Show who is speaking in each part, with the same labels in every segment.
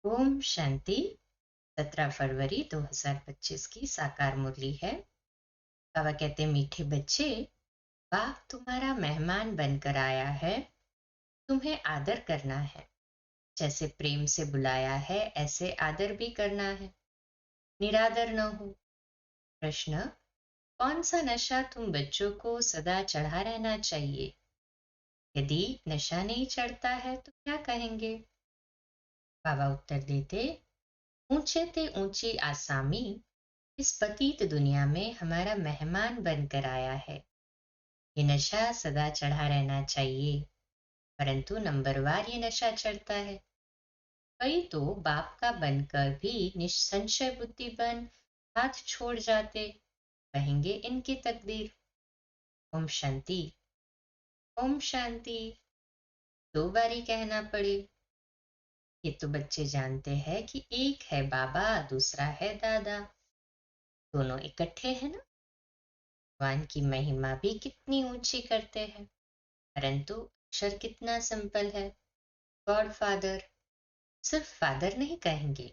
Speaker 1: ओम शांति। 17 फरवरी 2025 की साकार मुरली है। बाबा कहते मीठे बच्चे, बाप तुम्हारा मेहमान बनकर आया है, तुम्हें आदर करना है। जैसे प्रेम से बुलाया है ऐसे आदर भी करना है, निरादर न हो। प्रश्न, कौन सा नशा तुम बच्चों को सदा चढ़ा रहना चाहिए? यदि नशा नहीं चढ़ता है तो क्या कहेंगे? बाबा उत्तर देते, ऊंचे ते ऊंची आसामी इस पतित दुनिया में हमारा मेहमान बनकर आया है। ये नशा सदा चढ़ा रहना चाहिए, परंतु नंबरवार ये नशा चढ़ता है। कई तो बाप का बनकर भी निसंशय बुद्धि बन हाथ छोड़ जाते, कहेंगे इनकी तकदीर। ओम शांति। ओम शांति। दो बारी कहना पड़े। ये तो बच्चे जानते हैं कि एक है बाबा, दूसरा है दादा, दोनों इकट्ठे हैं ना। भगवान की महिमा भी कितनी ऊंची करते हैं, परंतु अक्षर कितना सिंपल है। गॉड फादर, सिर्फ फादर नहीं कहेंगे,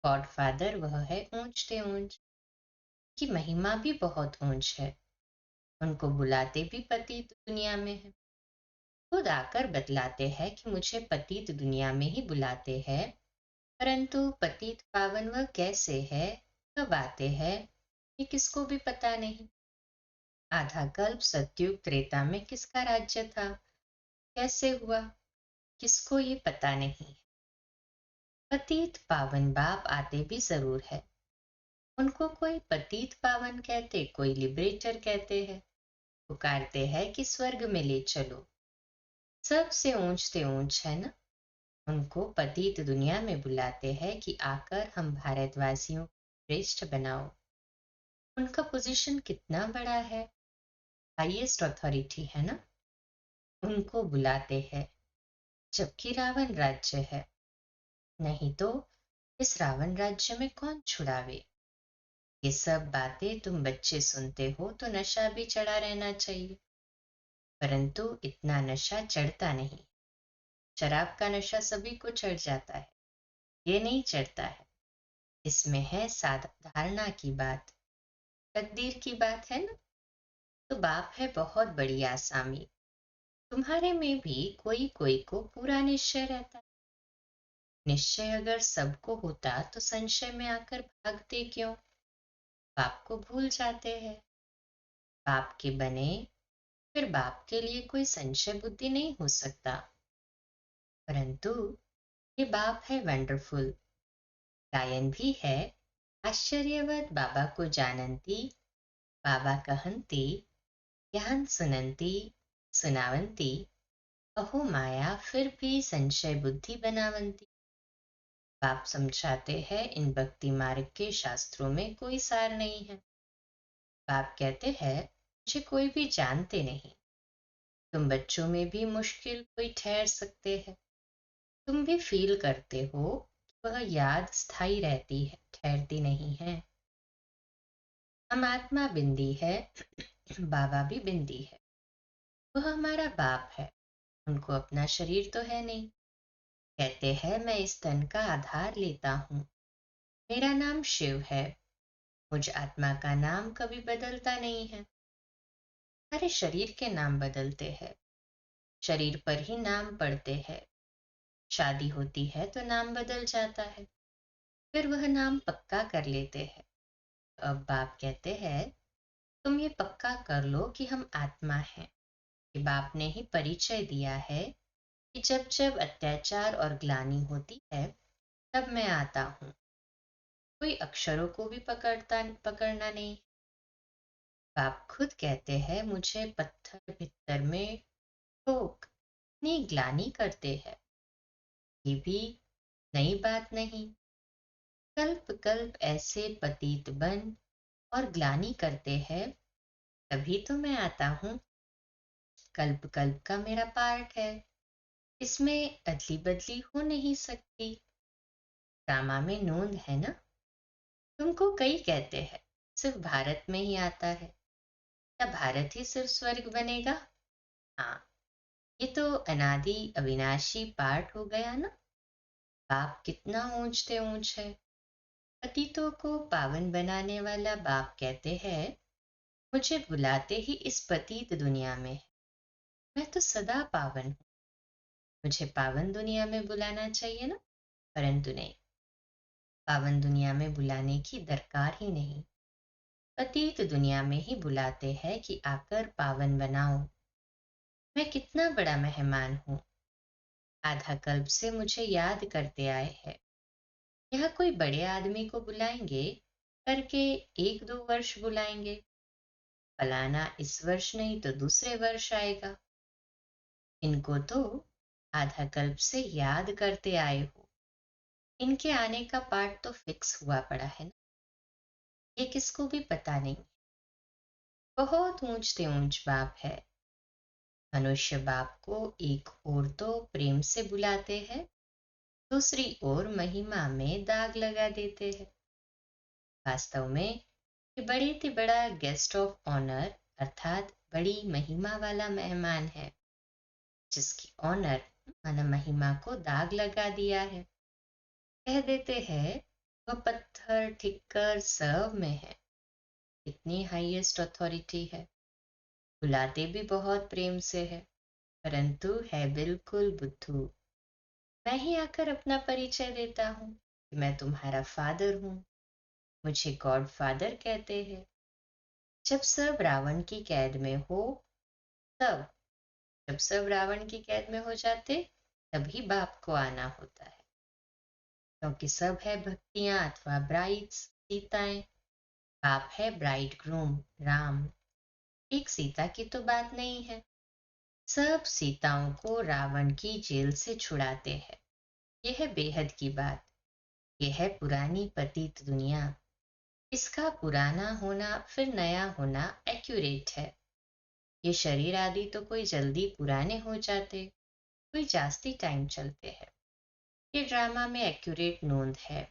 Speaker 1: गॉड फादर वह है ऊंच से ऊंच। की महिमा भी बहुत ऊंच है। उनको बुलाते भी पतित दुनिया में है। खुद आकर बतलाते हैं कि मुझे पतित दुनिया में ही बुलाते हैं, परंतु पतित पावन वह कैसे है, कब आते हैं, ये किसको भी पता नहीं। आधा कल्प सतयुग त्रेता में किसका राज्य था, कैसे हुआ, किसको ये पता नहीं। पतित पावन बाप आते भी जरूर है। उनको कोई पतित पावन कहते, कोई लिबरेटर कहते हैं। पुकारते हैं कि स्वर्ग में ले चलो। सबसे ऊंच है ना। उनको पतित दुनिया में बुलाते हैं कि आकर हम भारतवासियों को श्रेष्ठ बनाओ। उनका पोजीशन कितना बड़ा है, हाईएस्ट अथॉरिटी है ना। उनको बुलाते हैं, जबकि रावण राज्य है। नहीं तो इस रावण राज्य में कौन छुड़ावे। ये सब बातें तुम बच्चे सुनते हो तो नशा भी चढ़ा रहना चाहिए, परंतु इतना नशा चढ़ता नहीं। शराब का नशा सभी को चढ़ जाता है, ये नहीं चढ़ता है। इसमें है साधारणा की बात, तकदीर की बात है ना। तो बाप है बहुत बड़ी आसामी। तुम्हारे में भी कोई कोई को पूरा निश्चय रहता है। निश्चय अगर सबको होता तो संशय में आकर भागते क्यों। बाप को भूल जाते हैं। बाप के बने फिर बाप के लिए कोई संशय बुद्धि नहीं हो सकता। परंतु ये बाप है वंडरफुल। गायन भी है, आश्चर्यवत बाबा को जानंती, बाबा कहंती, ज्ञान सुनंती, सुनावंती, अहो माया फिर भी संशय बुद्धि बनावंती। बाप समझाते हैं इन भक्ति मार्ग के शास्त्रों में कोई सार नहीं है। बाप कहते हैं मुझे कोई भी जानते नहीं। तुम बच्चों में भी मुश्किल कोई ठहर सकते हैं। तुम भी फील करते हो कि वह याद स्थायी रहती है, ठहरती नहीं है। हम आत्मा बिंदी है, बाबा भी बिंदी है। वह हमारा बाप है, उनको अपना शरीर तो है नहीं। कहते हैं मैं इस तन का आधार लेता हूँ, मेरा नाम शिव है। मुझ आत्मा का नाम कभी बदलता नहीं है। अरे शरीर के नाम बदलते हैं, शरीर पर ही नाम पड़ते हैं। शादी होती है तो नाम बदल जाता है, फिर वह नाम पक्का कर लेते हैं। अब बाप कहते हैं तुम ये पक्का कर लो कि हम आत्मा हैं। कि बाप ने ही परिचय दिया है कि जब जब अत्याचार और ग्लानि होती है तब मैं आता हूँ। कोई अक्षरों को भी पकड़ना नहीं। बाप खुद कहते हैं मुझे पत्थर भित्तर में ठोक इतनी ग्लानि करते हैं। ये भी नई बात नहीं। कल्प कल्प ऐसे पतित बन और ग्लानि करते हैं, तभी तो मैं आता हूँ। कल्प कल्प का मेरा पार्ट है, इसमें अदली बदली हो नहीं सकती। ड्रामा में नोंद है ना। तुमको कई कहते हैं सिर्फ भारत में ही आता है, क्या भारत ही सिर्फ स्वर्ग बनेगा? हाँ, ये तो अनादि अविनाशी पार्ट हो गया ना। बाप कितना ऊंच से ऊंच है। पतितों को पावन बनाने वाला बाप कहते हैं, मुझे बुलाते ही इस पतित दुनिया में है। मैं तो सदा पावन हूँ, मुझे पावन दुनिया में बुलाना चाहिए ना। परंतु नहीं, पावन दुनिया में बुलाने की दरकार ही नहीं। पतित दुनिया में ही बुलाते हैं कि आकर पावन बनाओ। मैं कितना बड़ा मेहमान हूँ, आधा कल्प से मुझे याद करते आए हैं। यहाँ कोई बड़े आदमी को बुलाएंगे करके 1-2 वर्ष बुलाएंगे, फलाना इस वर्ष नहीं तो दूसरे वर्ष आएगा। इनको तो आधा कल्प से याद करते आए हो, इनके आने का पाठ तो फिक्स हुआ पड़ा है ना। ये किसको भी पता नहीं। बहुत ऊंच से ऊंच बाप है। मनुष्य बाप को एक ओर तो प्रेम से बुलाते हैं, दूसरी ओर महिमा में दाग लगा देते हैं। वास्तव में ये बड़े से बड़ा गेस्ट ऑफ ऑनर अर्थात बड़ी महिमा वाला मेहमान है, जिसकी ऑनर माना महिमा को दाग लगा दिया है। कह देते हैं वह पत्थर ठिक्कर सब में है, इतनी हाईएस्ट अथॉरिटी है। बुलाते भी बहुत प्रेम से है, परंतु है बिल्कुल बुद्धू। मैं ही आकर अपना परिचय देता हूँ कि मैं तुम्हारा फादर हूँ। मुझे गॉड फादर कहते हैं। जब सब रावण की कैद में हो तब, जब सब रावण की कैद में हो जाते तभी बाप को आना होता है, क्योंकि सब है भक्तियां अथवा ब्राइड्स सीताएं। बाप है ब्राइड ग्रूम राम। एक सीता की तो बात नहीं है, सब सीताओं को रावण की जेल से छुड़ाते हैं। यह है बेहद की बात। यह है पुरानी पतित दुनिया। इसका पुराना होना फिर नया होना एक्यूरेट है। ये शरीर आदि तो कोई जल्दी पुराने हो जाते, कोई जास्ती टाइम चलते हैं। ये ड्रामा में एक्यूरेट नोंद है।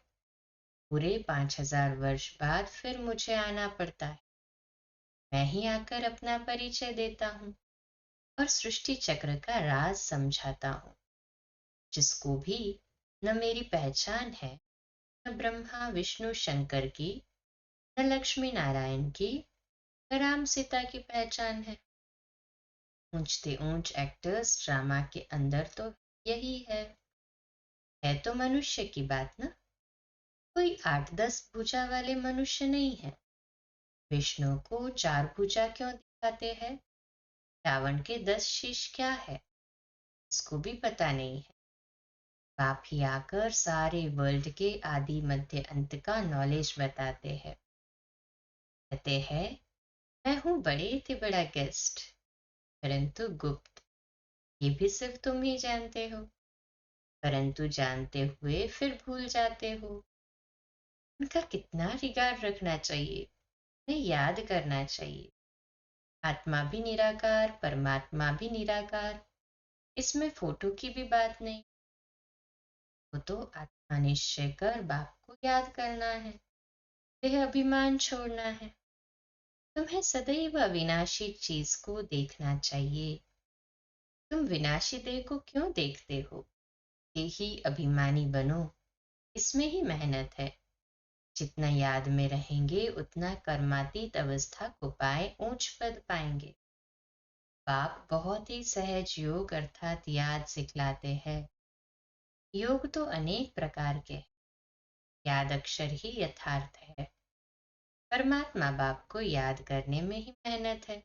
Speaker 1: पूरे 5000 वर्ष बाद फिर मुझे आना पड़ता है। मैं ही आकर अपना परिचय देता हूँ और सृष्टि चक्र का राज समझाता हूँ। जिसको भी न मेरी पहचान है, न ब्रह्मा विष्णु शंकर की, न लक्ष्मी नारायण की, न राम सीता की पहचान ऊंचते ऊंच एक्टर्स ड्रामा के अंदर तो यही है तो मनुष्य की बात ना। कोई 8-10 भुजा वाले मनुष्य नहीं है। विष्णु को 4 भुजा क्यों दिखाते हैं, रावण के 10 शीश क्या है, इसको भी पता नहीं है। बाप ही आकर सारे वर्ल्ड के आदि मध्य अंत का नॉलेज बताते हैं। कहते हैं मैं हूं बड़े से बड़ा गेस्ट, परंतु गुप्त। ये भी सिर्फ तुम ही जानते हो, परंतु जानते हुए फिर भूल जाते हो। उनका कितना रिगार्ड रखना चाहिए, उन्हें याद करना चाहिए। आत्मा भी निराकार, परमात्मा भी निराकार, इसमें फोटो की भी बात नहीं। वो तो आत्मा निश्चय कर बाप को याद करना है, देह अभिमान छोड़ना है। तुम्हें सदैव अविनाशी चीज को देखना चाहिए। तुम विनाशी देह को क्यों देखते हो। देही अभिमानी बनो, इसमें ही मेहनत है। जितना याद में रहेंगे उतना कर्मातीत अवस्था को पाए ऊंच पद पाएंगे। बाप बहुत ही सहज योग अर्थात याद सिखलाते हैं। योग तो अनेक प्रकार के हैं, याद अक्षर ही यथार्थ है। परमात्मा बाप को याद करने में ही मेहनत है।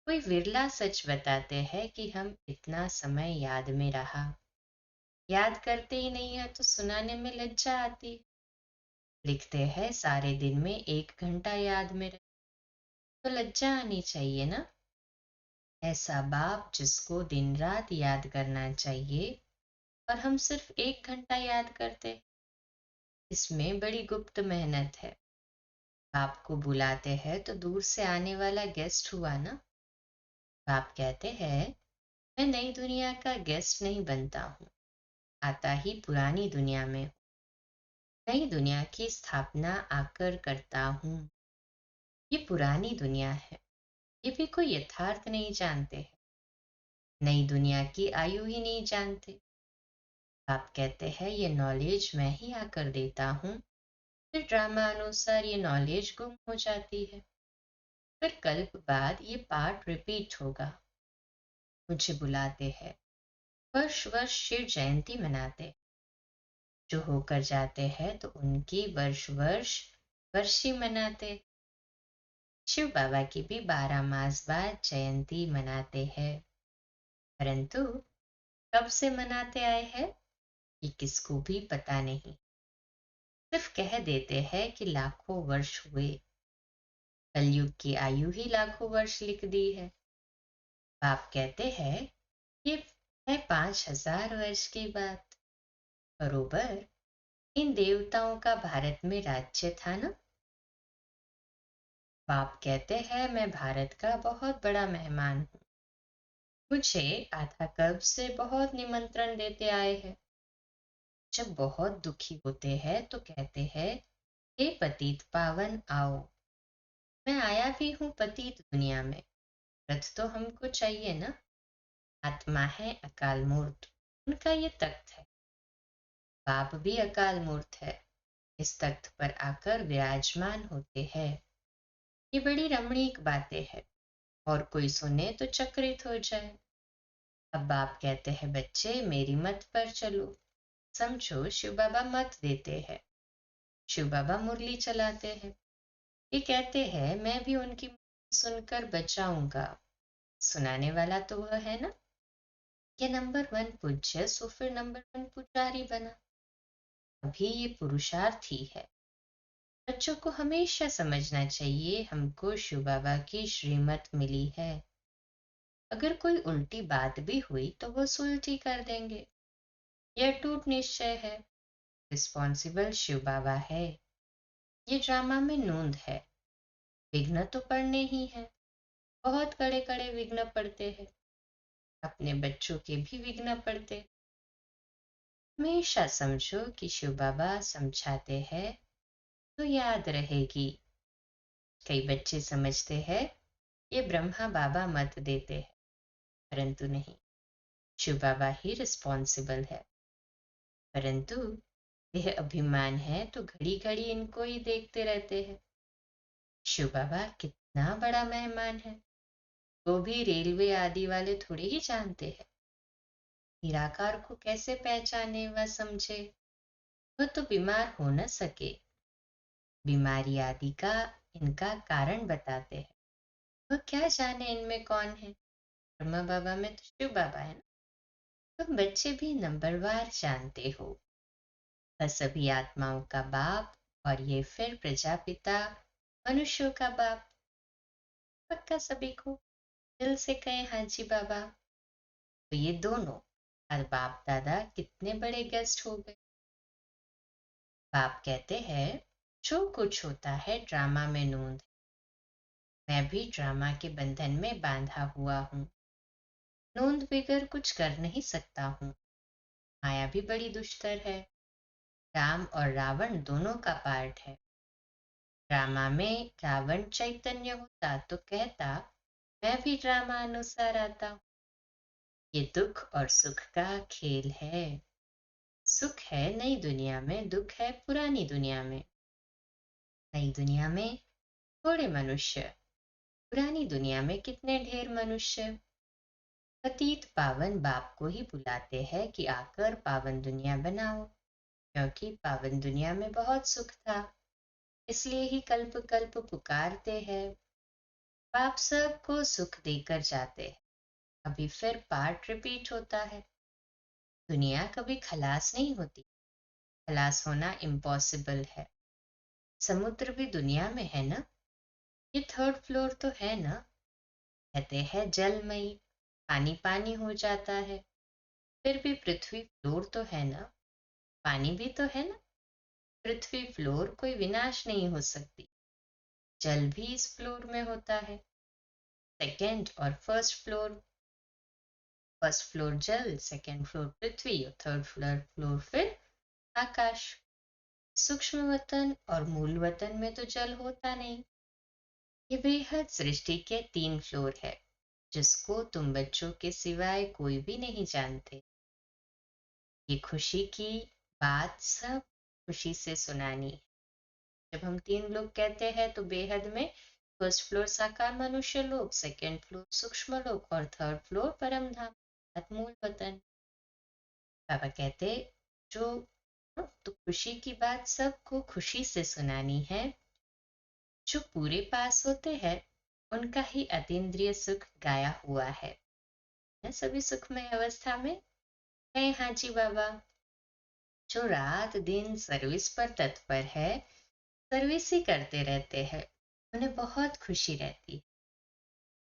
Speaker 1: कोई विरला सच बताते हैं कि हम इतना समय याद में रहा। याद करते ही नहीं है तो सुनाने में लज्जा आती। लिखते हैं सारे दिन में 1 घंटा याद में रहे, तो लज्जा आनी चाहिए ना। ऐसा बाप जिसको दिन रात याद करना चाहिए और हम सिर्फ 1 घंटा याद करते, इसमें बड़ी गुप्त मेहनत है। बाप को बुलाते हैं तो दूर से आने वाला गेस्ट हुआ ना। बाप कहते हैं मैं नई दुनिया का गेस्ट नहीं बनता हूँ, आता ही पुरानी दुनिया में हूँ। नई दुनिया की स्थापना आकर करता हूँ। ये पुरानी दुनिया है, ये भी कोई यथार्थ नहीं जानते हैं। नई दुनिया की आयु ही नहीं जानते। आप कहते हैं ये नॉलेज मैं ही आकर देता हूँ। फिर ड्रामा अनुसार ये नॉलेज गुम हो जाती है। फिर कल्प बाद ये पार्ट रिपीट होगा। मुझे बुलाते हैं, वर्ष वर्ष शिव जयंती मनाते हैं। जो होकर जाते हैं तो उनकी वर्ष वर्ष वर्षी मनाते। शिव बाबा की भी 12 मास बाद जयंती मनाते हैं। परंतु कब से मनाते आए हैं ये किसको भी पता नहीं। सिर्फ कह देते हैं कि लाखों वर्ष हुए। कलयुग की आयु ही लाखों वर्ष लिख दी है। बाप कहते हैं ये है 5,000 वर्ष की बात। बरोबर इन देवताओं का भारत में राज्य था ना। बाप कहते हैं मैं भारत का बहुत बड़ा मेहमान हूँ। मुझे आधा कल्प से बहुत निमंत्रण देते आए हैं। जब बहुत दुखी होते हैं तो कहते हैं हे पतित पावन आओ। मैं आया भी हूँ पतित दुनिया में। रथ तो हमको चाहिए ना। आत्मा है अकाल मूर्त, उनका ये तख्त है। बाप भी अकाल मूर्त है, इस तख्त पर आकर विराजमान होते हैं। ये बड़ी रमणीक बातें हैं और कोई सुने तो चकित हो जाए। अब बाप कहते हैं बच्चे मेरी मत पर चलो। समझो शिव बाबा मत देते हैं। शिव बाबा मुरली चलाते हैं। ये कहते हैं मैं भी उनकी सुनकर बचाऊंगा। सुनाने वाला तो वह है ना। ये नंबर 1 पूज्य सो फिर नंबर 1 पुजारी बना। अभी ये पुरुषार्थ ही है। बच्चों को हमेशा समझना चाहिए हमको शिव बाबा की श्रीमत मिली है। अगर कोई उल्टी बात भी हुई तो वो सुलटी कर देंगे। यह टूट निश्चय है। रिस्पॉन्सिबल शिव बाबा है। ये ड्रामा में नोंद है। विघ्न तो पड़ने ही है। बहुत कड़े कड़े विघ्न पड़ते हैं। अपने बच्चों के भी विघ्न पड़ते। हमेशा समझो कि शिव बाबा समझाते हैं तो याद रहेगी। कई बच्चे समझते हैं ये ब्रह्मा बाबा मत देते हैं, परंतु नहीं, शिव बाबा ही रिस्पॉन्सिबल है। परंतु यह अभिमान है तो घड़ी घड़ी इनको ही देखते रहते हैं। शिव बाबा कितना बड़ा मेहमान है वो भी रेलवे आदि वाले थोड़े ही जानते हैं। निराकार को कैसे पहचाने व समझे। वह तो बीमार हो न सके। बीमारी आदि का इनका कारण बताते हैं। वह क्या जाने इनमें कौन है। ब्रह्मा बाबा में तो शिव बाबा है ना। तुम बच्चे भी नंबरवार जानते हो। वह सभी आत्माओं का बाप और ये फिर प्रजापिता मनुष्यों का बाप। पक्का सभी को दिल से कहे हाँ जी बाबा। तो ये दोनों और बाप दादा कितने बड़े गेस्ट हो गए। बाप कहते हैं जो कुछ होता है ड्रामा में नोंद। मैं भी ड्रामा के बंधन में बांधा हुआ हूँ। नोंद बगैर कुछ कर नहीं सकता हूँ। माया भी बड़ी दुष्टर है। राम और रावण दोनों का पार्ट है। ड्रामा में रावण चैतन्य होता तो कहता मैं भी ड्रामा अनुसार आता हूँ। ये दुख और सुख का खेल है। सुख है नई दुनिया में, दुख है पुरानी दुनिया में। नई दुनिया में थोड़े मनुष्य, पुरानी दुनिया में कितने ढेर मनुष्य। पतित पावन बाप को ही बुलाते हैं कि आकर पावन दुनिया बनाओ। क्योंकि पावन दुनिया में बहुत सुख था, इसलिए ही कल्प कल्प पुकारते हैं। बाप सबको सुख देकर जाते हैं। अभी फिर पार्ट रिपीट होता है। दुनिया कभी खलास नहीं होती। खलास होना इम्पॉसिबल है। समुद्र भी दुनिया में है ना। ये 3rd फ्लोर तो है ना। कहते हैं जलमयी, पानी पानी हो जाता है। फिर भी पृथ्वी फ्लोर तो है ना। पानी भी तो है ना। पृथ्वी फ्लोर कोई विनाश नहीं हो सकती। जल भी इस फ्लोर में होता है। सेकेंड और फर्स्ट फ्लोर जल, सेकेंड फ्लोर पृथ्वी और 3rd फ्लोर फिर आकाश। सूक्ष्म वतन और मूल वतन में तो जल होता नहीं। ये बेहद सृष्टि के 3 फ्लोर है जिसको तुम बच्चों के सिवाय कोई भी नहीं जानते। ये खुशी की बात सब खुशी से सुनानी है। जब हम तीन लोग कहते हैं तो बेहद में फर्स्ट फ्लोर साकार मनुष्य लोक, सेकंड फ्लोर सूक्ष्म लोक और थर्ड फ्लोर परम धाम मूल वतन। बाबा कहते जो तो खुशी की बात सबको खुशी से सुनानी है। जो पूरे पास होते हैं उनका ही अतीन्द्रिय सुख गाया हुआ है। सभी सुखमय अवस्था में है। हाँ जी बाबा। जो रात दिन सर्विस पर तत्पर है, सर्विस ही करते रहते हैं, उन्हें बहुत खुशी रहती है।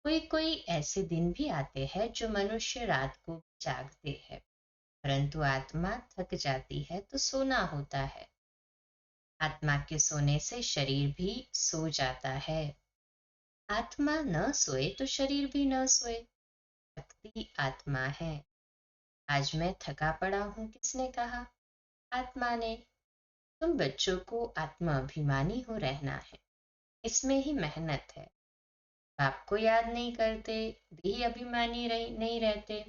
Speaker 1: कोई कोई ऐसे दिन भी आते हैं जो मनुष्य रात को जागते हैं, परंतु आत्मा थक जाती है तो सोना होता है। आत्मा के सोने से शरीर भी सो जाता है। आत्मा न सोए तो शरीर भी न सोए। थकती आत्मा है। आज मैं थका पड़ा हूं किसने कहा? आत्मा ने। तुम बच्चों को आत्माभिमानी हो रहना है, इसमें ही मेहनत है। बाप को याद नहीं करते, देही अभिमानी नहीं रहते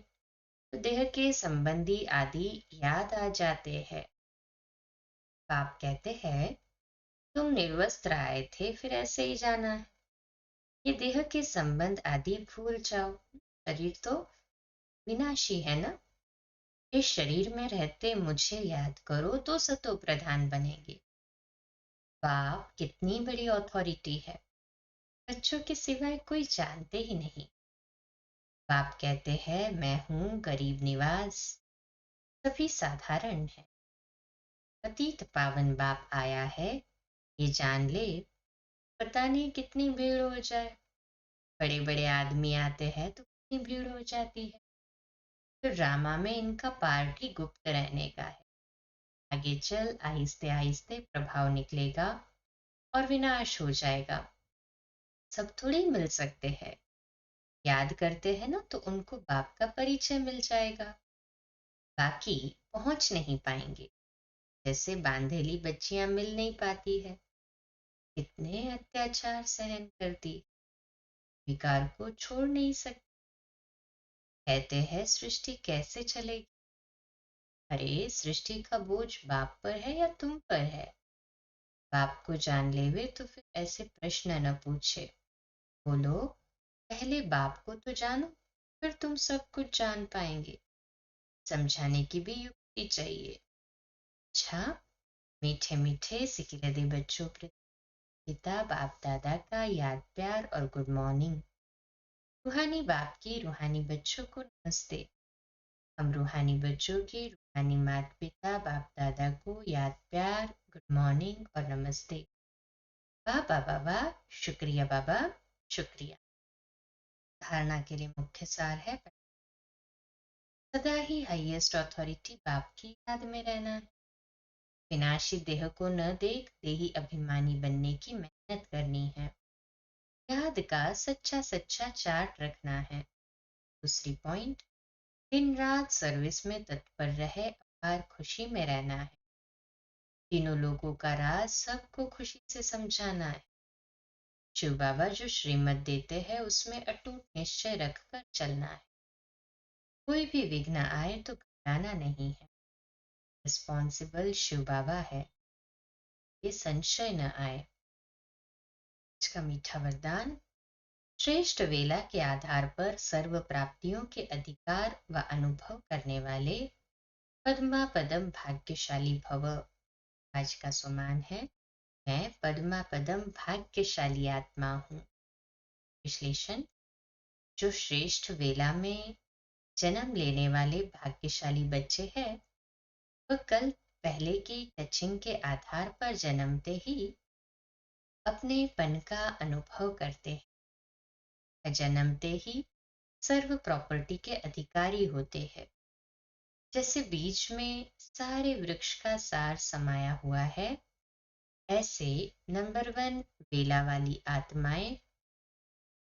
Speaker 1: तो देह के संबंधी आदि याद आ जाते हैं। बाप कहते हैं तुम निर्वस्त्र आए थे, फिर ऐसे ही जाना है। ये देह के संबंध आदि भूल जाओ। शरीर तो विनाशी है ना। इस शरीर में रहते मुझे याद करो तो सतो प्रधान बनेंगे। बाप कितनी बड़ी अथॉरिटी है, बच्चों के सिवाय कोई जानते ही नहीं। बाप कहते हैं मैं हूं गरीब निवास, सभी साधारण है। पतित पावन बाप आया है, ये जान ले। पता नहीं कितनी भीड़ हो जाए। बड़े बड़े आदमी आते हैं तो कितनी भीड़ हो जाती है। फिर ड्रामा में इनका पार्ट ही गुप्त रहने का है। आगे चल आहिस्ते आहिस्ते प्रभाव निकलेगा और विनाश हो जाएगा। सब थोड़ी मिल सकते हैं। याद करते हैं ना तो उनको बाप का परिचय मिल जाएगा, बाकी पहुंच नहीं पाएंगे। जैसे बांधेली बच्चियां मिल नहीं पाती है, कितने अत्याचार सहन करती, विकार को छोड़ नहीं सकती। कहते हैं सृष्टि कैसे चलेगी? अरे सृष्टि का बोझ बाप पर है या तुम पर है? बाप को जान लेवे तो फिर ऐसे प्रश्न न पूछे। बोलो पहले बाप को तो जानो, फिर तुम सब कुछ जान पाएंगे। समझाने की भी युक्ति चाहिए। अच्छा, मीठे मीठे सिकिलदे बच्चों प्रति पिता बाप दादा का याद प्यार और गुड मॉर्निंग। रूहानी बाप की रूहानी बच्चों को नमस्ते। हम रूहानी बच्चों के रूहानी माता पिता बाप दादा को याद प्यार गुड मॉर्निंग और नमस्ते। वाह बाबा वाह, शुक्रिया बाबा, शुक्रिया। धारणा के लिए मुख्य सार है सदा ही हाईएस्ट अथॉरिटी बाप की याद में रहना है। विनाशी देह को न देख देही अभिमानी बनने की मेहनत करनी है। याद का सच्चा सच्चा चार्ट रखना है। दूसरी पॉइंट, दिन रात सर्विस में तत्पर रहे, अपार खुशी में रहना है। तीनों लोगों का राज सबको खुशी से समझाना है। शिव बाबा जो श्रीमत देते हैं उसमें अटूट निश्चय रखकर चलना है। कोई भी विघ्न आए तो घबराना नहीं है। रिस्पॉन्सिबल शिव बाबा है, ये संशय न आए। इसका मीठा वरदान, श्रेष्ठ वेला के आधार पर सर्व प्राप्तियों के अधिकार व अनुभव करने वाले पद्मा पदम भाग्यशाली भव। आज का सुमान है मैं पद्मा पदम भाग्यशाली आत्मा हूँ। विश्लेषण, जो श्रेष्ठ वेला में जन्म लेने वाले भाग्यशाली बच्चे हैं वह कल पहले की टचिंग के आधार पर जन्मते ही अपने पन का अनुभव करते हैं। जन्मते ही सर्व प्रॉपर्टी के अधिकारी होते हैं। जैसे बीज में सारे वृक्ष का सार समाया हुआ है, ऐसे नंबर वन वेला वाली आत्माएं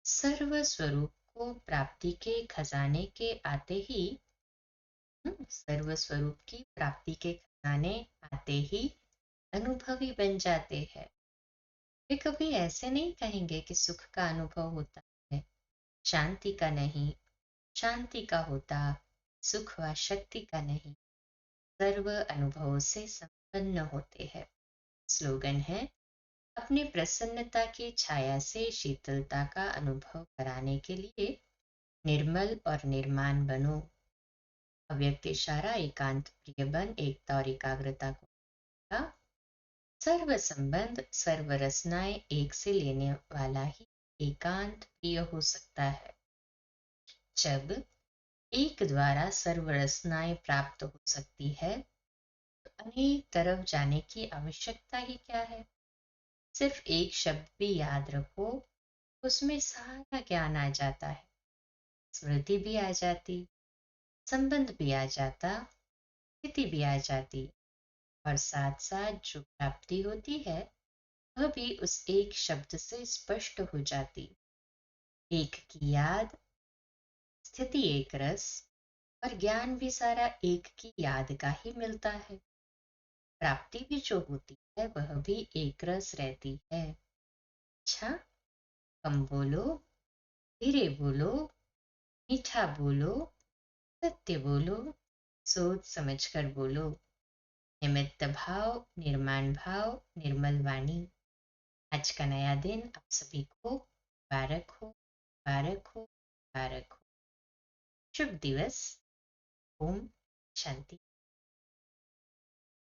Speaker 1: सर्व स्वरूप को प्राप्ति के खजाने के आते ही सर्व स्वरूप की प्राप्ति के खजाने आते ही अनुभवी बन जाते हैं। वे कभी ऐसे नहीं कहेंगे कि सुख का अनुभव होता है, शांति का नहीं। शांति का होता, सुख व शक्ति का नहीं। सर्व अनुभवों से संपन्न होते हैं। स्लोगन है, अपनी प्रसन्नता की छाया से शीतलता का अनुभव कराने के लिए निर्मल और निर्माण बनो। अव्यक्त इशारा एकांत प्रिय बन एकता और एकाग्रता को का सर्व संबंध सर्व रचनाएं एक से लेने वाला ही एकांत प्रिय हो सकता है। जब एक द्वारा सर्व रचनाएं प्राप्त हो सकती है तो अनेक तरफ जाने की आवश्यकता ही क्या है। सिर्फ एक शब्द भी याद रखो, उसमें सारा ज्ञान आ जाता है, स्मृति भी आ जाती, संबंध भी आ जाता, स्थिति भी आ जाती, और साथ साथ जो प्राप्ति होती है वह भी उस एक शब्द से स्पष्ट हो जाती। एक की याद, स्थिति एक रस, और ज्ञान भी सारा एक की याद का ही मिलता है। प्राप्ति भी जो होती है वह भी एक रस रहती है। अच्छा, कम बोलो, धीरे बोलो, मीठा बोलो, सत्य बोलो, सोच समझ कर बोलो। निमित्त भाव, निर्माण भाव, निर्मल वाणी। आज का नया दिन आप सभी को मुबारक हो, मुबारक हो, मुबारक हो। शुभ दिवस। ओम शांति।